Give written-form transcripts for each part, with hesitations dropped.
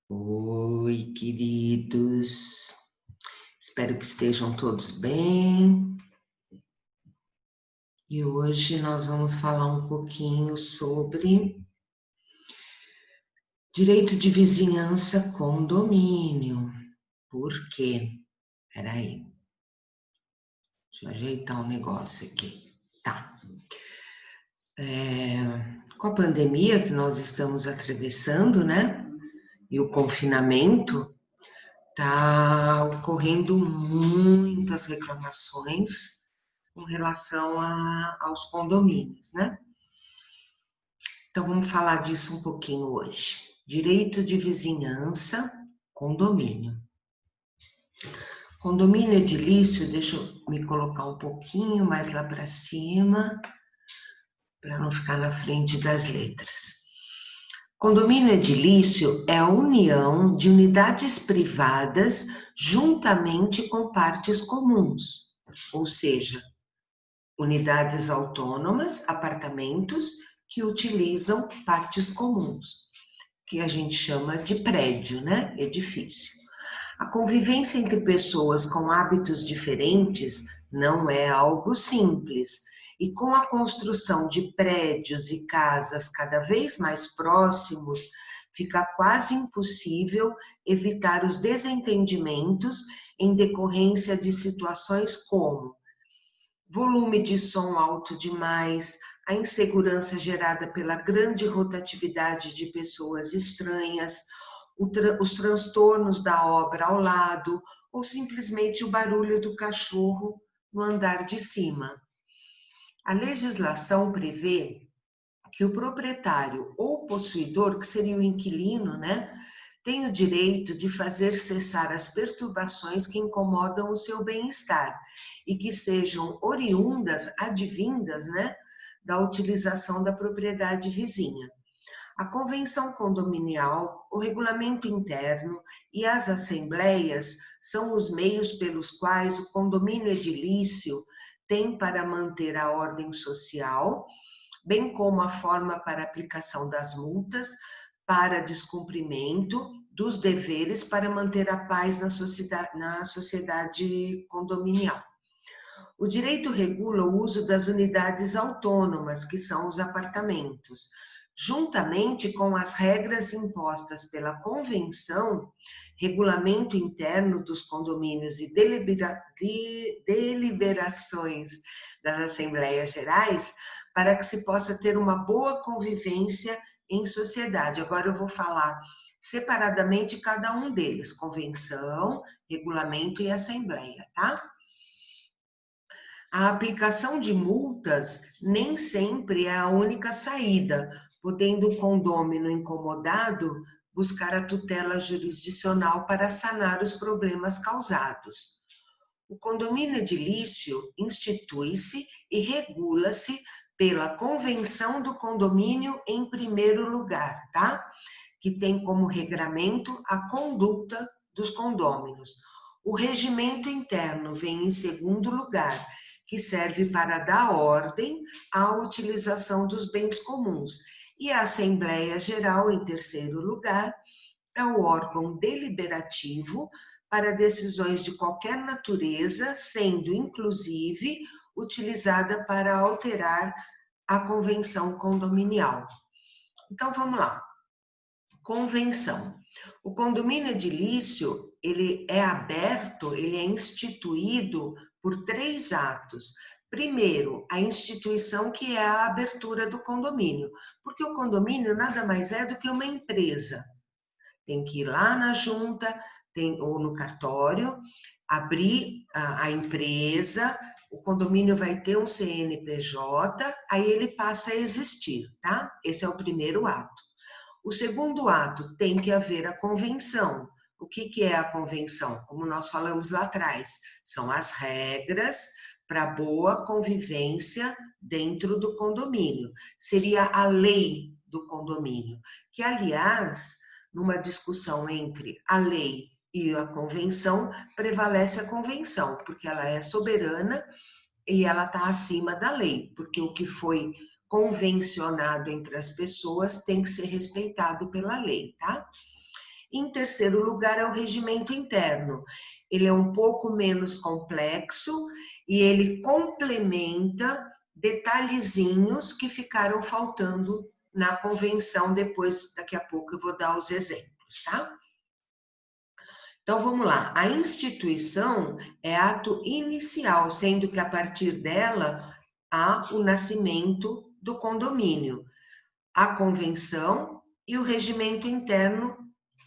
Oi, queridos. Espero que estejam todos bem. E hoje nós vamos falar um pouquinho sobre direito de vizinhança, condomínio. Por quê? Peraí, deixa eu ajeitar um negócio aqui. Tá. Com a pandemia que nós estamos atravessando, né? E o confinamento, tá ocorrendo muitas reclamações com relação aos condomínios, né? Então, vamos falar disso um pouquinho hoje. Direito de vizinhança, condomínio. Condomínio edilício, deixa eu me colocar um pouquinho mais lá para cima, para não ficar na frente das letras. Condomínio edilício é a união de unidades privadas juntamente com partes comuns, ou seja, unidades autônomas, apartamentos que utilizam partes comuns, que a gente chama de prédio, né? Edifício. A convivência entre pessoas com hábitos diferentes não é algo simples, e com a construção de prédios e casas cada vez mais próximos, fica quase impossível evitar os desentendimentos em decorrência de situações como volume de som alto demais, a insegurança gerada pela grande rotatividade de pessoas estranhas, os transtornos da obra ao lado, ou simplesmente o barulho do cachorro no andar de cima. A legislação prevê que o proprietário ou possuidor, que seria o inquilino, né, tem o direito de fazer cessar as perturbações que incomodam o seu bem-estar e que sejam oriundas, advindas, né, da utilização da propriedade vizinha. A convenção condominial, o regulamento interno e as assembleias são os meios pelos quais o condomínio edilício tem para manter a ordem social, bem como a forma para aplicação das multas, para descumprimento dos deveres para manter a paz na sociedade condominial. O direito regula o uso das unidades autônomas, que são os apartamentos, juntamente com as regras impostas pela Convenção, Regulamento Interno dos Condomínios e deliberações das Assembleias Gerais, para que se possa ter uma boa convivência em sociedade. Agora eu vou falar separadamente cada um deles, convenção, regulamento e assembleia, tá? A aplicação de multas nem sempre é a única saída, podendo o condômino incomodado buscar a tutela jurisdicional para sanar os problemas causados. O condomínio edilício institui-se e regula-se pela Convenção do Condomínio em primeiro lugar, tá? Que tem como regramento a conduta dos condôminos. O regimento interno vem em segundo lugar, que serve para dar ordem à utilização dos bens comuns. E a Assembleia Geral, em terceiro lugar, é o órgão deliberativo para decisões de qualquer natureza, sendo inclusive utilizada para alterar a convenção condominial. Então vamos lá. Convenção. O condomínio edilício, ele é aberto, ele é instituído por 3 atos. Primeiro, a instituição, que é a abertura do condomínio, porque o condomínio nada mais é do que uma empresa. Tem que ir lá na junta, ou no cartório, abrir a empresa, o condomínio vai ter um CNPJ, aí ele passa a existir, tá? Esse é o primeiro ato. O segundo ato, tem que haver a convenção. O que é a convenção? Como nós falamos lá atrás, são as regras para boa convivência dentro do condomínio. Seria a lei do condomínio, que, aliás, numa discussão entre a lei e a convenção, prevalece a convenção, porque ela é soberana e ela está acima da lei, porque o que foi convencionado entre as pessoas tem que ser respeitado pela lei, tá? Em terceiro lugar, é o regimento interno. Ele é um pouco menos complexo e ele complementa detalhezinhos que ficaram faltando na convenção. Depois, daqui a pouco, eu vou dar os exemplos, tá? Então, vamos lá. A instituição é ato inicial, sendo que a partir dela há o nascimento do condomínio, a convenção e o regimento interno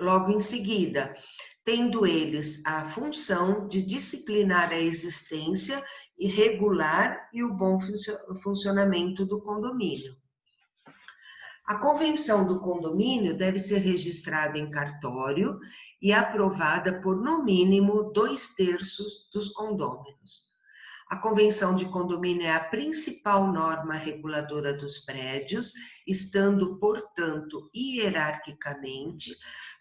logo em seguida, tendo eles a função de disciplinar a existência e regular e o bom funcionamento do condomínio. A convenção do condomínio deve ser registrada em cartório e aprovada por, no mínimo, 2/3 dos condôminos. A convenção de condomínio é a principal norma reguladora dos prédios, estando, portanto, hierarquicamente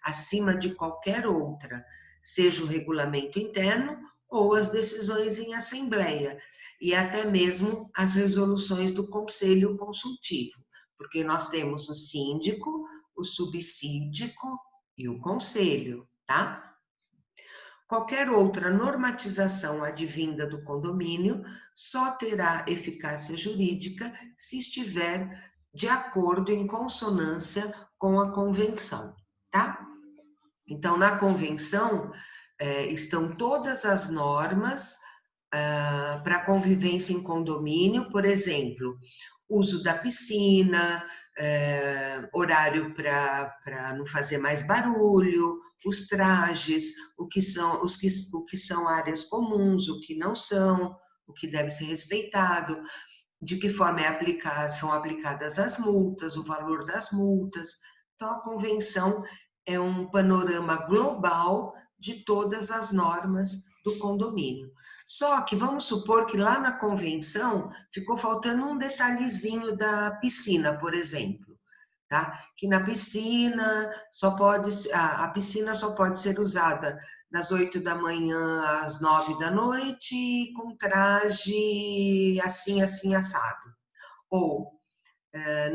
acima de qualquer outra, seja o regulamento interno ou as decisões em assembleia, e até mesmo as resoluções do conselho consultivo, porque nós temos o síndico, o subsíndico e o conselho, tá? Qualquer outra normatização advinda do condomínio só terá eficácia jurídica se estiver de acordo, em consonância com a convenção, tá? Então, na convenção, estão todas as normas para convivência em condomínio, por exemplo, uso da piscina, horário para não fazer mais barulho, os trajes, o que são áreas comuns, o que não são, o que deve ser respeitado, de que forma são aplicadas as multas, o valor das multas. Então, a convenção é um panorama global de todas as normas do condomínio. Só que vamos supor que lá na convenção ficou faltando um detalhezinho da piscina, por exemplo, tá? Que na piscina a piscina só pode ser usada das 8 da manhã às 9 da noite, com traje assim, assim, assado. Ou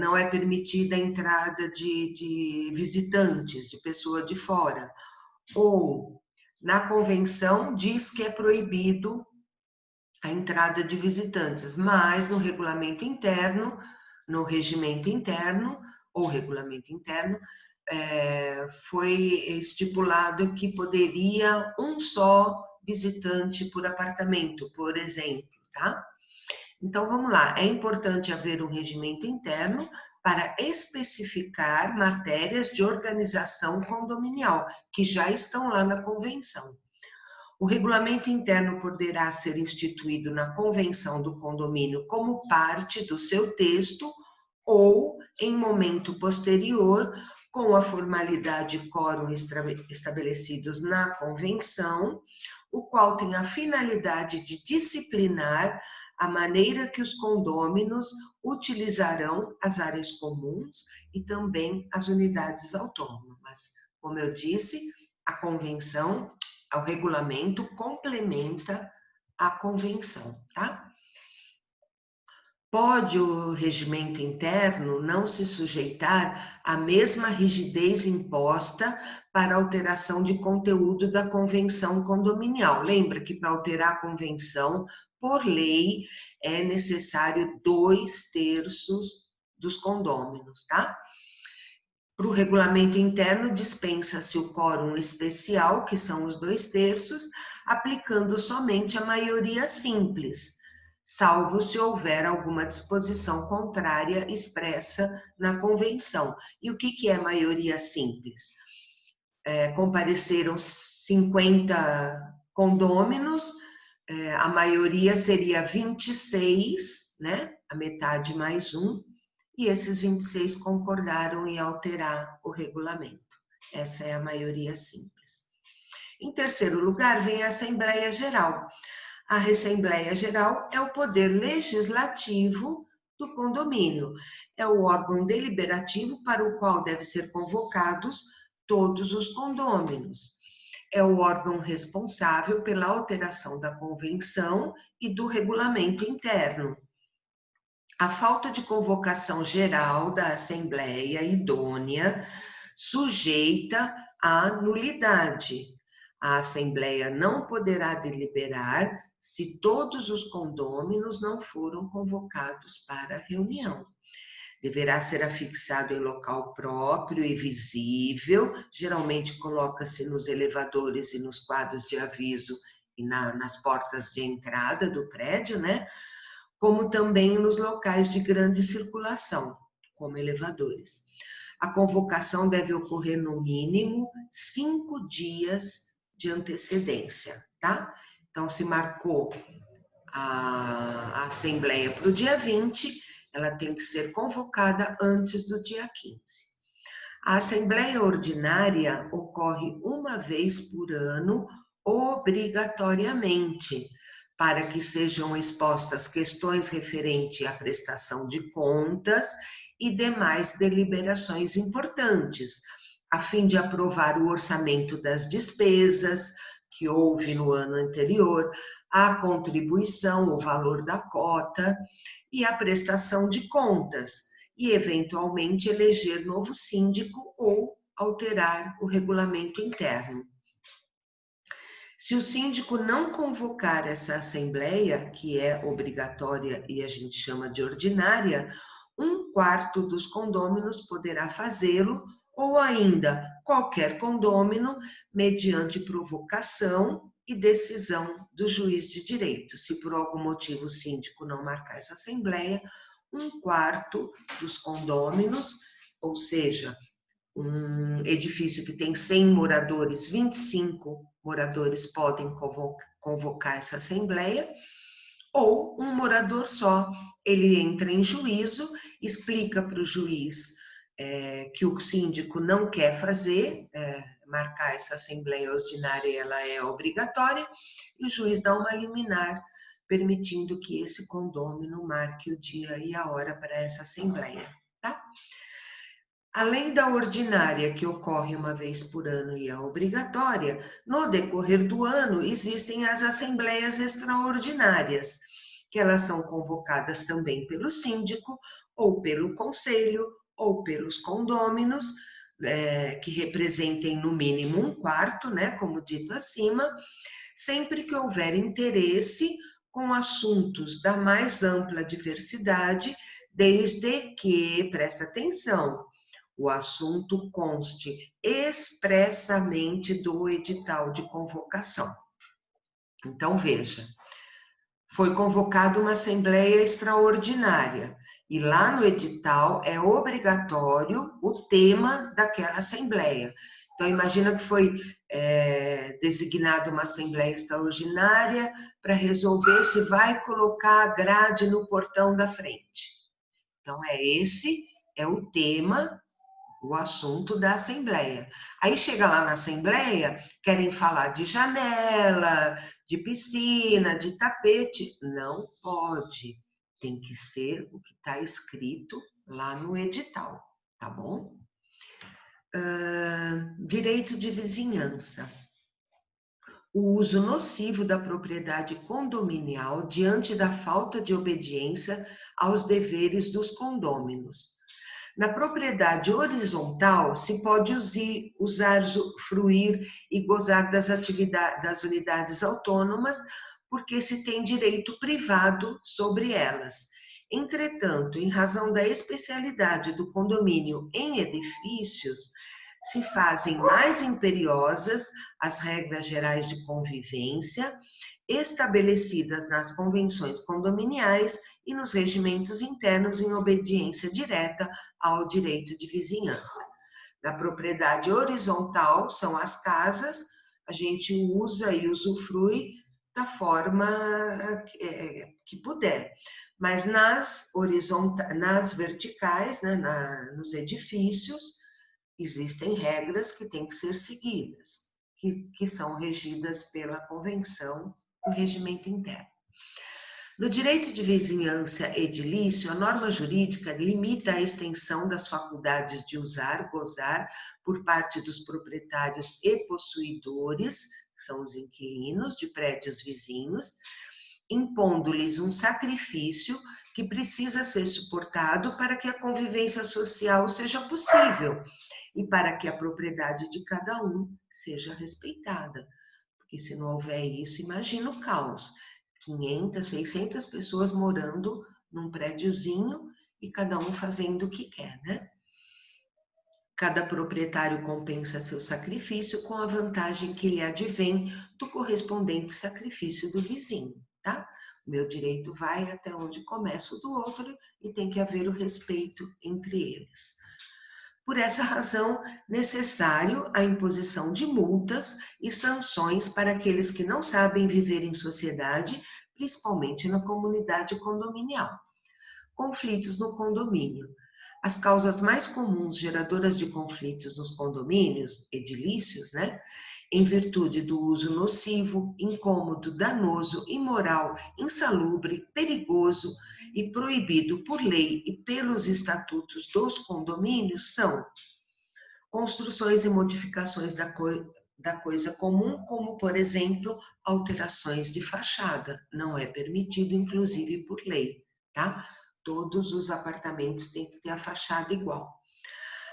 não é permitida a entrada de visitantes, de pessoa de fora. Ou, na convenção, diz que é proibido a entrada de visitantes, mas no regulamento interno, no regimento interno, ou regulamento interno, foi estipulado que poderia um só visitante por apartamento, por exemplo, tá? Então, vamos lá. É importante haver um regimento interno para especificar matérias de organização condominial, que já estão lá na convenção. O regulamento interno poderá ser instituído na convenção do condomínio como parte do seu texto ou em momento posterior, com a formalidade e quórum estabelecidos na convenção, o qual tem a finalidade de disciplinar a maneira que os condôminos utilizarão as áreas comuns e também as unidades autônomas. Como eu disse, a convenção, o regulamento complementa a convenção, tá? Pode o regimento interno não se sujeitar à mesma rigidez imposta para alteração de conteúdo da convenção condominial. Lembra que para alterar a convenção, por lei, é necessário 2/3 dos condôminos, tá? Para o regulamento interno, dispensa-se o quórum especial, que são os 2/3, aplicando somente a maioria simples, salvo se houver alguma disposição contrária expressa na convenção. E o que é maioria simples? Compareceram 50 condôminos, a maioria seria 26, né? A metade mais um, e esses 26 concordaram em alterar o regulamento. Essa é a maioria simples. Em terceiro lugar, vem a Assembleia Geral. A Assembleia Geral é o poder legislativo do condomínio. É o órgão deliberativo para o qual devem ser convocados todos os condôminos. É o órgão responsável pela alteração da convenção e do regulamento interno. A falta de convocação geral da Assembleia idônea sujeita à nulidade. A Assembleia não poderá deliberar se todos os condôminos não foram convocados para a reunião. Deverá ser afixado em local próprio e visível, geralmente coloca-se nos elevadores e nos quadros de aviso e nas portas de entrada do prédio, né? Como também nos locais de grande circulação, como elevadores. A convocação deve ocorrer no mínimo 5 dias de antecedência, tá? Então, se marcou a assembleia para o dia 20, ela tem que ser convocada antes do dia 15. A assembleia ordinária ocorre uma vez por ano, obrigatoriamente, para que sejam expostas questões referentes à prestação de contas e demais deliberações importantes, a fim de aprovar o orçamento das despesas que houve no ano anterior, a contribuição, o valor da cota e a prestação de contas, e eventualmente eleger novo síndico ou alterar o regulamento interno. Se o síndico não convocar essa assembleia, que é obrigatória e a gente chama de ordinária, 1/4 dos condôminos poderá fazê-lo, ou ainda qualquer condômino, mediante provocação e decisão do juiz de direito. Se por algum motivo o síndico não marcar essa assembleia, 1/4 dos condôminos, ou seja, um edifício que tem 100 moradores, 25 moradores podem convocar essa assembleia, ou um morador só. Ele entra em juízo, explica para o juiz que o síndico não quer fazer, marcar essa assembleia ordinária, ela é obrigatória, e o juiz dá uma liminar, permitindo que esse condômino marque o dia e a hora para essa assembleia, tá? Além da ordinária, que ocorre uma vez por ano e é obrigatória, no decorrer do ano existem as assembleias extraordinárias, que elas são convocadas também pelo síndico, ou pelo conselho, ou pelos condôminos, que representem no mínimo 1/4, né, como dito acima, sempre que houver interesse com assuntos da mais ampla diversidade, desde que, presta atenção, o assunto conste expressamente do edital de convocação. Então, veja, foi convocada uma assembleia extraordinária e lá no edital é obrigatório o tema daquela assembleia. Então, imagina que foi designada uma assembleia extraordinária para resolver se vai colocar a grade no portão da frente. Então, esse é o tema, o assunto da assembleia. Aí chega lá na assembleia, querem falar de janela, de piscina, de tapete. Não pode. Tem que ser o que está escrito lá no edital, tá bom? Direito de vizinhança. O uso nocivo da propriedade condominial diante da falta de obediência aos deveres dos condôminos. Na propriedade horizontal, se pode usar, fruir e gozar das atividades das unidades autônomas, porque se tem direito privado sobre elas. Entretanto, em razão da especialidade do condomínio em edifícios, se fazem mais imperiosas as regras gerais de convivência estabelecidas nas convenções condominiais e nos regimentos internos em obediência direta ao direito de vizinhança. Na propriedade horizontal, são as casas, a gente usa e usufrui da forma que puder. Mas nas verticais, né, nos edifícios, existem regras que têm que ser seguidas, que são regidas pela convenção do regimento interno. No direito de vizinhança edilício, a norma jurídica limita a extensão das faculdades de usar, gozar, por parte dos proprietários e possuidores, que são os inquilinos de prédios vizinhos, impondo-lhes um sacrifício que precisa ser suportado para que a convivência social seja possível, e para que a propriedade de cada um seja respeitada. Porque se não houver isso, imagina o caos. 500, 600 pessoas morando num prédiozinho e cada um fazendo o que quer, né? Cada proprietário compensa seu sacrifício com a vantagem que lhe advém do correspondente sacrifício do vizinho, tá? O meu direito vai até onde começa o do outro e tem que haver o respeito entre eles. Por essa razão, necessário a imposição de multas e sanções para aqueles que não sabem viver em sociedade, principalmente na comunidade condominial. Conflitos no condomínio. As causas mais comuns geradoras de conflitos nos condomínios edilícios, né, em virtude do uso nocivo, incômodo, danoso, imoral, insalubre, perigoso e proibido por lei e pelos estatutos dos condomínios, são construções e modificações da coisa comum, como, por exemplo, alterações de fachada. Não é permitido, inclusive, por lei, tá? Todos os apartamentos têm que ter a fachada igual.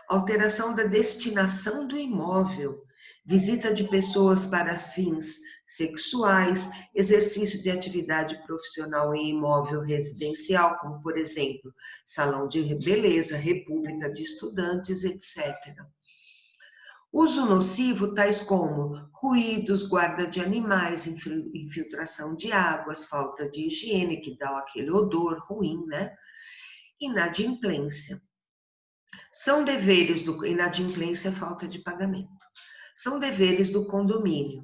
Alteração da destinação do imóvel, visita de pessoas para fins sexuais, exercício de atividade profissional em imóvel residencial, como, por exemplo, salão de beleza, república de estudantes, etc. Uso nocivo, tais como ruídos, guarda de animais, infiltração de águas, falta de higiene, que dá aquele odor ruim, né? Inadimplência. São deveres do... Inadimplência é falta de pagamento. São deveres do condomínio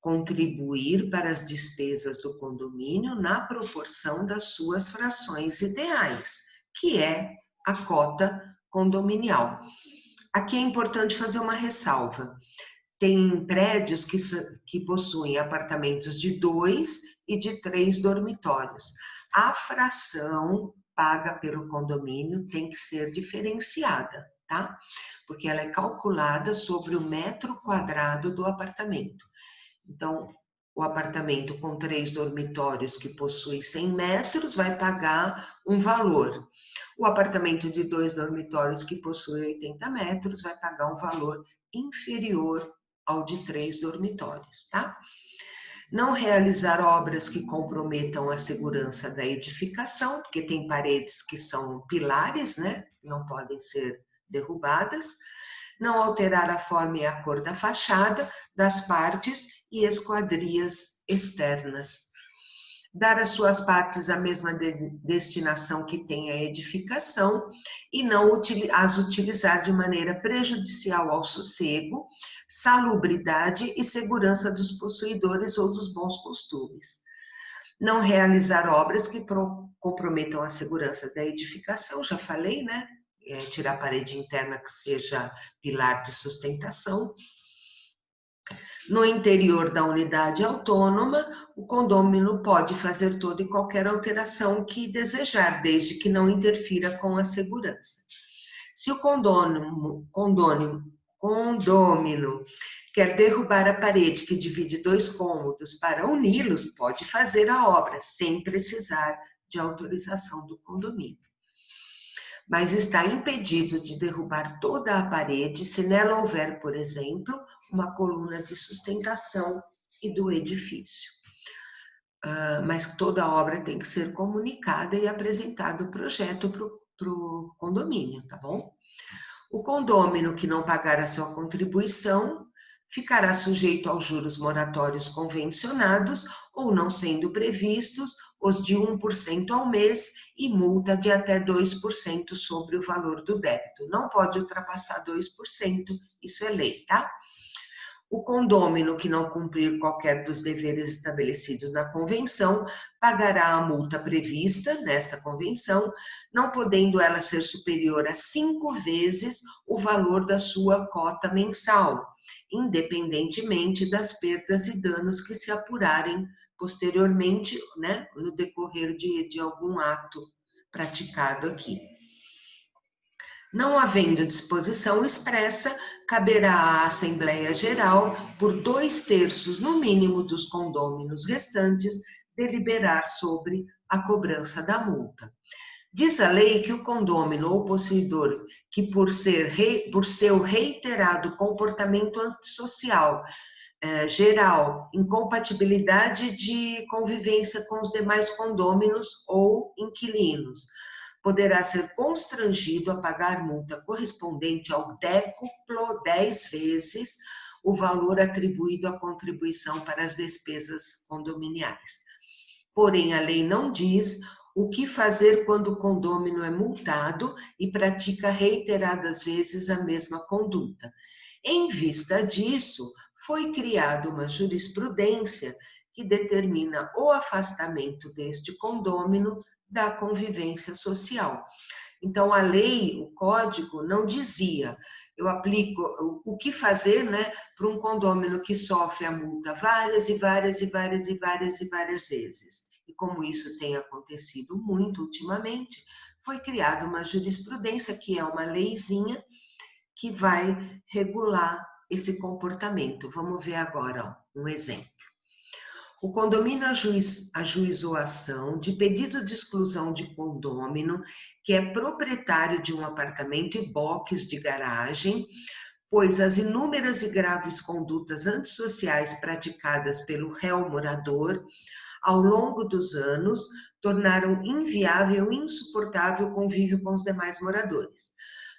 contribuir para as despesas do condomínio na proporção das suas frações ideais, que é a cota condominial. Aqui é importante fazer uma ressalva. Tem prédios que possuem apartamentos de 2 e de 3 dormitórios. A fração paga pelo condomínio tem que ser diferenciada, tá? Porque ela é calculada sobre o metro quadrado do apartamento. Então, o apartamento com 3 dormitórios que possui 100 metros vai pagar um valor. O apartamento de 2 dormitórios que possui 80 metros vai pagar um valor inferior ao de 3 dormitórios, tá? Não realizar obras que comprometam a segurança da edificação, porque tem paredes que são pilares, né? Não podem ser derrubadas. Não alterar a forma e a cor da fachada, das partes e esquadrias externas. Dar às suas partes a mesma destinação que tem a edificação e não as utilizar de maneira prejudicial ao sossego, salubridade e segurança dos possuidores ou dos bons costumes. Não realizar obras que comprometam a segurança da edificação, já falei, né? Tirar a parede interna que seja pilar de sustentação. No interior da unidade autônoma, o condômino pode fazer toda e qualquer alteração que desejar, desde que não interfira com a segurança. Se o condômino quer derrubar a parede que divide 2 cômodos para uni-los, pode fazer a obra, sem precisar de autorização do condomínio. Mas está impedido de derrubar toda a parede se nela houver, por exemplo, uma coluna de sustentação e do edifício. Mas toda obra tem que ser comunicada e apresentado o projeto para o condomínio, tá bom? O condômino que não pagar a sua contribuição ficará sujeito aos juros moratórios convencionados ou, não sendo previstos, os de 1% ao mês e multa de até 2% sobre o valor do débito. Não pode ultrapassar 2%, isso é lei, tá? O condômino que não cumprir qualquer dos deveres estabelecidos na convenção pagará a multa prevista nesta convenção, não podendo ela ser superior a 5 vezes o valor da sua cota mensal, independentemente das perdas e danos que se apurarem posteriormente, né, no decorrer de algum ato praticado aqui. Não havendo disposição expressa, caberá à Assembleia Geral, por 2/3 no mínimo dos condôminos restantes, deliberar sobre a cobrança da multa. Diz a lei que o condômino ou possuidor que por seu reiterado comportamento antissocial geral, incompatibilidade de convivência com os demais condôminos ou inquilinos, poderá ser constrangido a pagar multa correspondente ao décuplo 10 vezes o valor atribuído à contribuição para as despesas condominiais. Porém, a lei não diz o que fazer quando o condômino é multado e pratica reiteradas vezes a mesma conduta. Em vista disso, foi criada uma jurisprudência que determina o afastamento deste condômino da convivência social. Então, a lei, o código, não dizia, eu aplico o que fazer, né, para um condômino que sofre a multa várias e várias e várias e várias e várias vezes. E como isso tem acontecido muito ultimamente, foi criada uma jurisprudência, que é uma leizinha, que vai regular esse comportamento. Vamos ver agora um exemplo. O condomínio ajuizou a ação de pedido de exclusão de condômino que é proprietário de um apartamento e box de garagem, pois as inúmeras e graves condutas antissociais praticadas pelo réu morador ao longo dos anos tornaram inviável e insuportável o convívio com os demais moradores.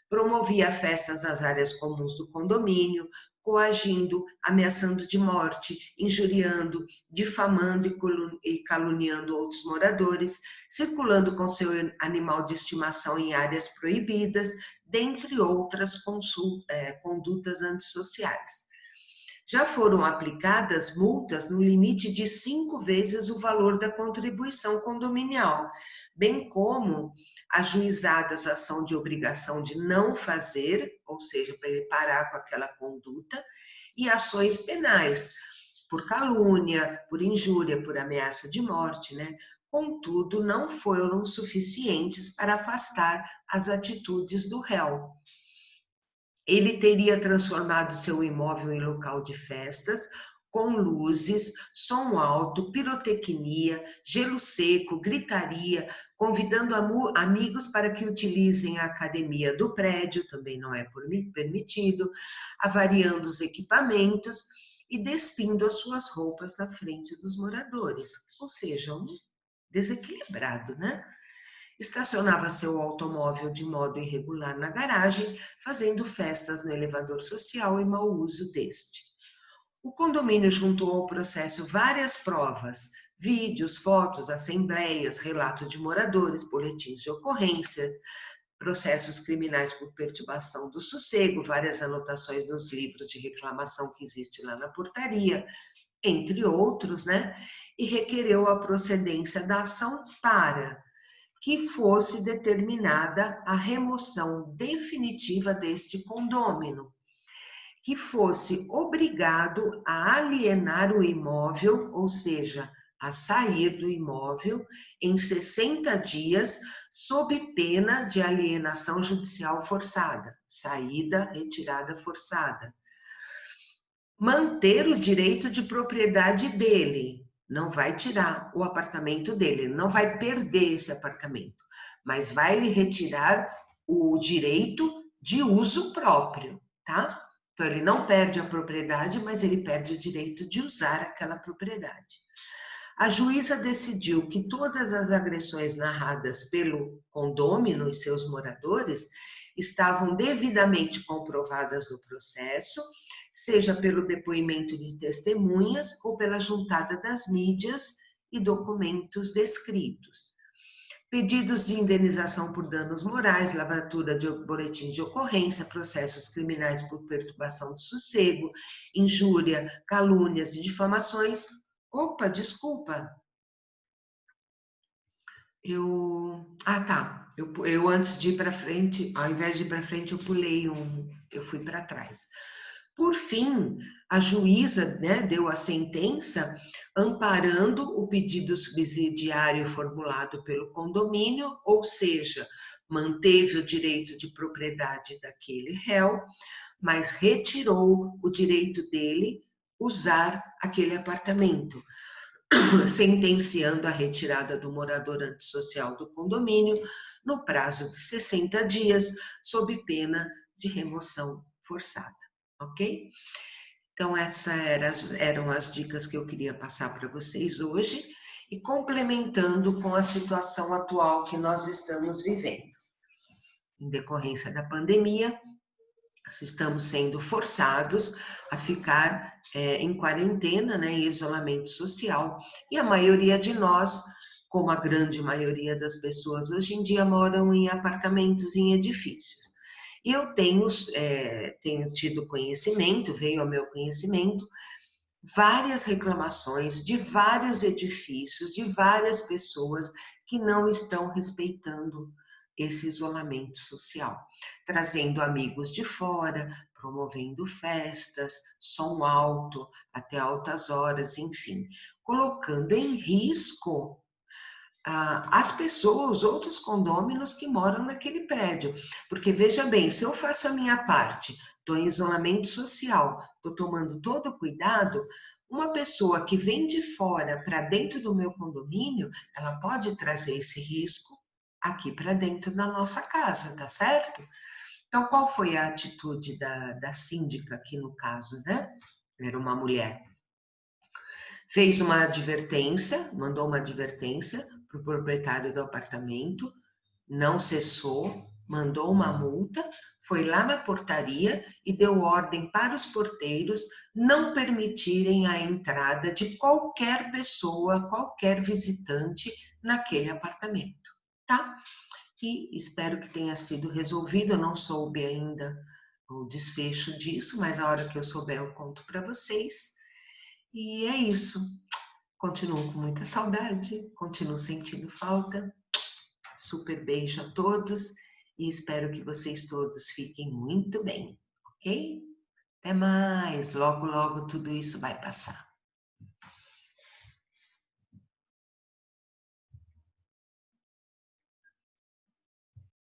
Promovia festas nas áreas comuns do condomínio, coagindo, ameaçando de morte, injuriando, difamando e caluniando outros moradores, circulando com seu animal de estimação em áreas proibidas, dentre outras condutas antissociais. Já foram aplicadas multas no limite de 5 vezes o valor da contribuição condominial, bem como ajuizadas a ação de obrigação de não fazer, ou seja, para ele parar com aquela conduta, e ações penais, por calúnia, por injúria, por ameaça de morte, né? Contudo, não foram suficientes para afastar as atitudes do réu. Ele teria transformado seu imóvel em local de festas, com luzes, som alto, pirotecnia, gelo seco, gritaria, convidando amigos para que utilizem a academia do prédio, também não é permitido, avariando os equipamentos e despindo as suas roupas na frente dos moradores. Ou seja, um desequilibrado, né? Estacionava seu automóvel de modo irregular na garagem, fazendo festas no elevador social e mau uso deste. O condomínio juntou ao processo várias provas, vídeos, fotos, assembleias, relatos de moradores, boletins de ocorrência, processos criminais por perturbação do sossego, várias anotações nos livros de reclamação que existe lá na portaria, entre outros, né? E requereu a procedência da ação para que fosse determinada a remoção definitiva deste condômino, que fosse obrigado a alienar o imóvel, ou seja, a sair do imóvel em 60 dias, sob pena de alienação judicial forçada, saída, retirada forçada. Manter o direito de propriedade dele, não vai tirar o apartamento dele, não vai perder esse apartamento, mas vai lhe retirar o direito de uso próprio, tá? Então, ele não perde a propriedade, mas ele perde o direito de usar aquela propriedade. A juíza decidiu que todas as agressões narradas pelo condômino e seus moradores estavam devidamente comprovadas no processo, seja pelo depoimento de testemunhas ou pela juntada das mídias e documentos descritos. Pedidos de indenização por danos morais, lavatura de boletim de ocorrência, processos criminais por perturbação do sossego, injúria, calúnias e difamações. Opa, desculpa. Tá. Eu antes de ir para frente, ao invés de ir para frente, eu fui para trás. Por fim, a juíza, né, deu a sentença amparando o pedido subsidiário formulado pelo condomínio, ou seja, manteve o direito de propriedade daquele réu, mas retirou o direito dele usar aquele apartamento, sentenciando a retirada do morador antissocial do condomínio no prazo de 60 dias, sob pena de remoção forçada, ok? Então, essas eram as dicas que eu queria passar para vocês hoje e complementando com a situação atual que nós estamos vivendo. Em decorrência da pandemia, estamos sendo forçados a ficar em quarentena, né, em isolamento social, e a maioria de nós, como a grande maioria das pessoas hoje em dia, moram em apartamentos, em edifícios. E eu tenho tido conhecimento, veio ao meu conhecimento, várias reclamações de vários edifícios, de várias pessoas que não estão respeitando esse isolamento social, trazendo amigos de fora, promovendo festas, som alto, até altas horas, enfim, colocando em risco as pessoas, os outros condôminos que moram naquele prédio. Porque, veja bem, se eu faço a minha parte, estou em isolamento social, estou tomando todo o cuidado, uma pessoa que vem de fora para dentro do meu condomínio, ela pode trazer esse risco aqui para dentro da nossa casa, tá certo? Então, qual foi a atitude da síndica aqui no caso, né? Era uma mulher. Fez uma advertência, mandou uma advertência para o proprietário do apartamento, não cessou, mandou uma multa, foi lá na portaria e deu ordem para os porteiros não permitirem a entrada de qualquer pessoa, qualquer visitante naquele apartamento, tá? E espero que tenha sido resolvido, eu não soube ainda o desfecho disso, mas a hora que eu souber eu conto para vocês. E é isso. Continuo com muita saudade, continuo sentindo falta. Super beijo a todos e espero que vocês todos fiquem muito bem, ok? Até mais, logo, logo tudo isso vai passar.